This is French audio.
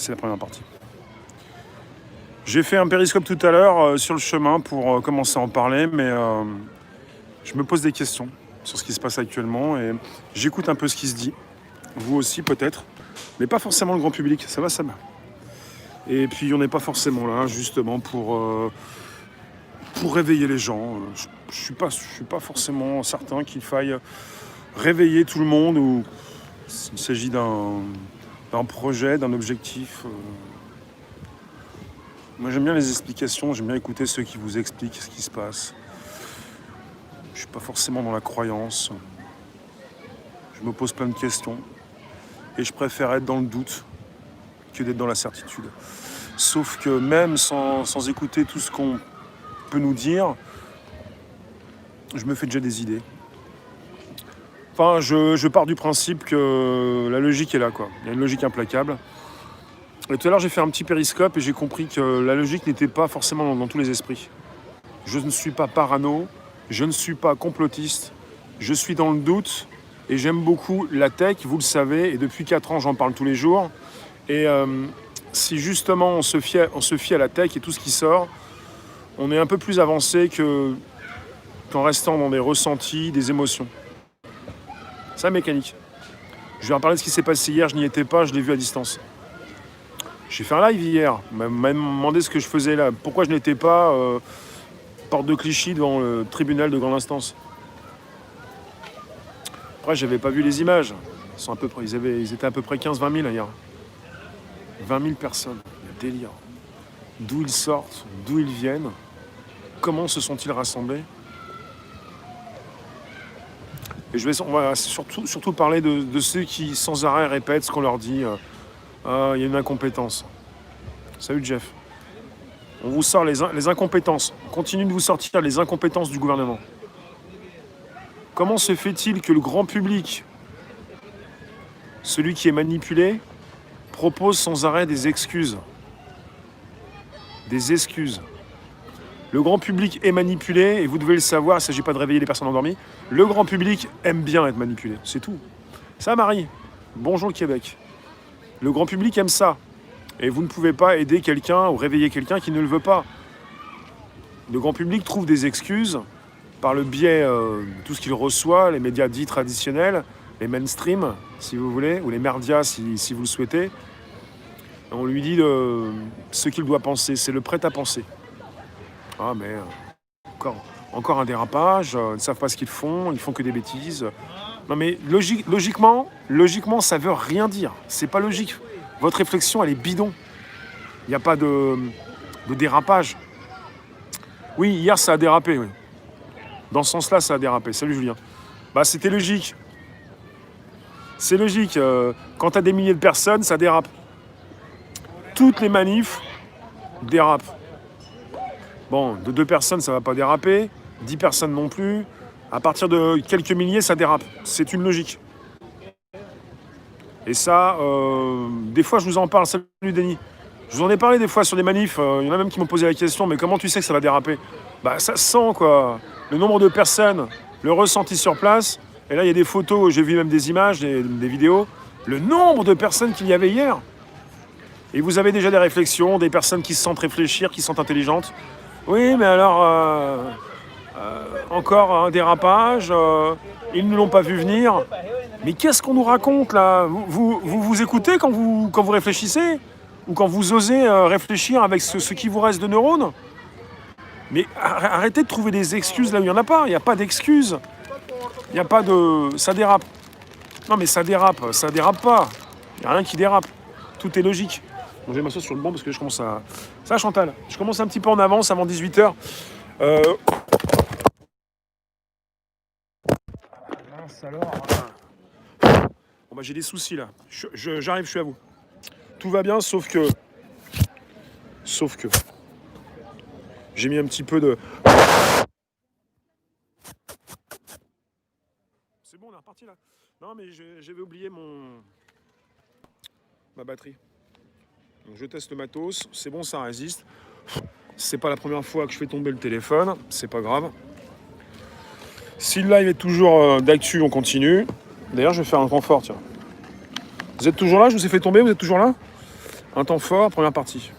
C'est la première partie. J'ai fait un périscope tout à l'heure sur le chemin pour commencer à en parler, mais je me pose des questions sur ce qui se passe actuellement et j'écoute un peu ce qui se dit. Vous aussi peut-être, mais pas forcément le grand public, ça va. Et puis on n'est pas forcément là justement pour réveiller les gens. Je suis pas forcément certain qu'il faille réveiller tout le monde ou s'il s'agit d'un projet, d'un objectif. Moi j'aime bien les explications, j'aime bien écouter ceux qui vous expliquent ce qui se passe. Je suis pas forcément dans la croyance. Je me pose plein de questions. Et je préfère être dans le doute que d'être dans la certitude. Sauf que même sans écouter tout ce qu'on peut nous dire, je me fais déjà des idées. Enfin, je pars du principe que la logique est là, quoi. Il y a une logique implacable. Et tout à l'heure, j'ai fait un petit périscope et j'ai compris que la logique n'était pas forcément dans tous les esprits. Je ne suis pas parano, je ne suis pas complotiste, je suis dans le doute et j'aime beaucoup la tech, vous le savez, et depuis 4 ans, j'en parle tous les jours. Et si justement on se fie à la tech et tout ce qui sort, on est un peu plus avancé qu'en restant dans des ressentis, des émotions. C'est la mécanique. Je vais en parler de ce qui s'est passé hier, je n'y étais pas, je l'ai vu à distance. J'ai fait un live hier, on m'a demandé ce que je faisais là, pourquoi je n'étais pas porte de Clichy devant le tribunal de grande instance. Après, j'avais pas vu les images. Ils étaient à peu près 15-20 000 hier. 20 000 personnes, le délire. D'où ils sortent, d'où ils viennent, comment se sont-ils rassemblés. Et on va surtout parler de ceux qui sans arrêt répètent ce qu'on leur dit. Il y a une incompétence. Salut Jeff. On vous sort les incompétences. On continue de vous sortir les incompétences du gouvernement. Comment se fait-il que le grand public, celui qui est manipulé, propose sans arrêt des excuses? Des excuses. Le grand public est manipulé, et vous devez le savoir, il ne s'agit pas de réveiller les personnes endormies. Le grand public aime bien être manipulé, c'est tout. Ça, Marie, bonjour le Québec. Le grand public aime ça. Et vous ne pouvez pas aider quelqu'un ou réveiller quelqu'un qui ne le veut pas. Le grand public trouve des excuses par le biais de tout ce qu'il reçoit, les médias dits traditionnels, les mainstream, si vous voulez, ou les merdias, si vous le souhaitez. On lui dit ce qu'il doit penser, c'est le prêt-à-penser. Ah mais encore un dérapage, ils ne savent pas ce qu'ils font que des bêtises. Non mais logiquement, ça veut rien dire. C'est pas logique. Votre réflexion, elle est bidon. Il n'y a pas de dérapage. Oui, hier, ça a dérapé. Oui. Dans ce sens-là, ça a dérapé. Salut Julien. Bah, c'était logique. C'est logique. Quand tu as des milliers de personnes, ça dérape. Toutes les manifs dérapent. Bon, de 2 personnes, ça ne va pas déraper. 10 personnes non plus. À partir de quelques milliers, ça dérape. C'est une logique. Et ça, des fois, je vous en parle. Salut, Denis. Je vous en ai parlé des fois sur des manifs. Il y en a même qui m'ont posé la question, mais comment tu sais que ça va déraper? Bah, ça se sent, quoi. Le nombre de personnes, le ressenti sur place. Et là, il y a des photos, j'ai vu même des images, des vidéos. Le nombre de personnes qu'il y avait hier. Et vous avez déjà des réflexions, des personnes qui se sentent réfléchir, qui sont intelligentes. Oui, mais alors, encore un dérapage, ils ne l'ont pas vu venir. Mais qu'est-ce qu'on nous raconte là? Vous écoutez quand vous réfléchissez? Ou quand vous osez réfléchir avec ce qui vous reste de neurones? Mais arrêtez de trouver des excuses là où il n'y en a pas. Il n'y a pas d'excuses. Il n'y a pas de... Ça dérape. Non mais ça dérape pas. Il n'y a rien qui dérape. Tout est logique. Bon, je vais m'asseoir sur le banc parce que je commence à... Ça, Chantal, je commence un petit peu en avance avant 18h. Mince alors. Bon bah j'ai des soucis là. J'arrive, je suis à vous. Tout va bien sauf que j'ai mis un petit peu de... C'est bon, on est reparti là. Non mais j'avais oublié ma batterie. Donc je teste le matos, c'est bon, ça résiste. C'est pas la première fois que je fais tomber le téléphone, c'est pas grave. Si le live est toujours d'actu, on continue. D'ailleurs, je vais faire un renfort, tiens. Vous êtes toujours là? Je vous ai fait tomber, vous êtes toujours là? Un temps fort, première partie.